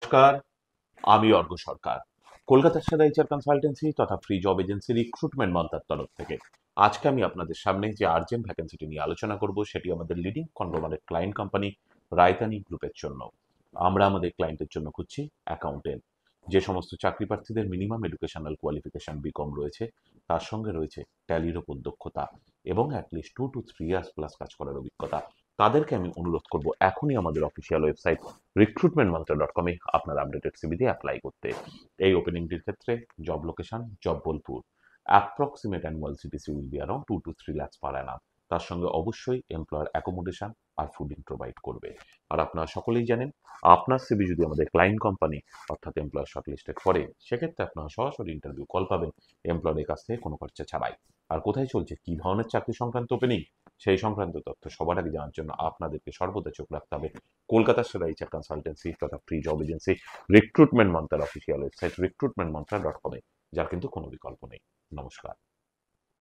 নমস্কার, আমি অর্ঘ্য সরকার। কলকাতার সেরা এইচআর কনসালটেন্সি তথা ফ্রি জব এজেন্সি রিক্রুটমেন্ট মন্ত্রার তরফ থেকে আজকে আমি আপনাদের সামনে যে আর্জেন্ট ভ্যাকেন্সিটি নিয়ে আলোচনা করব সেটি আমাদের লিডিং কনগ্লোমারেট ক্লায়েন্ট কোম্পানি রায়তানি গ্রুপের জন্য। আমরা আমাদের ক্লায়েন্টের জন্য খুঁজছি অ্যাকাউন্টেন্ট। যে সমস্ত চাকরি প্রার্থীদের মিনিমাম এডুকেশনাল কোয়ালিফিকেশন বিকম রয়েছে, তার সঙ্গে রয়েছে ট্যালির ওপর দক্ষতা এবং অ্যাটলিস্ট 2 to 3 ইয়ার্স প্লাস কাজ করার অভিজ্ঞতা, তাদেরকে আমি অনুরোধ করব এখনই আমাদের অফিসিয়াল ওয়েবসাইট recruitmentmantra.com-এ আপনার আপডেটেড সিভি দিয়ে অ্যাপ্লাই করতে। এই ওপেনিংটির ক্ষেত্রে job location Jabalpur. Approximate annual CTC will be around 2 to 3 lakhs পার অ্যানাম। তার সঙ্গে অবশ্যই এমপ্লয়ার অ্যাকোমোডেশন আর ফুডিং প্রোভাইড করবে। আর আপনারা সকলেই জানেন, আপনার সিভি যদি আমাদের ক্লায়েন্ট কোম্পানি অর্থাৎ এমপ্লয়ার শর্টলিস্টেড করে, সেক্ষেত্রে আপনারা সরাসরি ইন্টারভিউ কল পাবেন এমপ্লয়ারের কাছ থেকে কোনো খরচা ছাড়াই। আর কোথায় চলছে, কী ধরনের চাকরি সংক্রান্ত ওপেনিং, সেই সংক্রান্ত তথ্য সবার আগে জানার জন্য আপনাদেরকে সর্বদা চোখ রাখতে হবে কলকাতার সেরা এইচআর কনসালটেন্সি তথা ফ্রি জব এজেন্সি রিক্রুটমেন্ট মন্ত্রার অফিসিয়াল ওয়েবসাইট recruitmentmantra.com-এ, যার কিন্তু কোনো বিকল্প নেই। নমস্কার।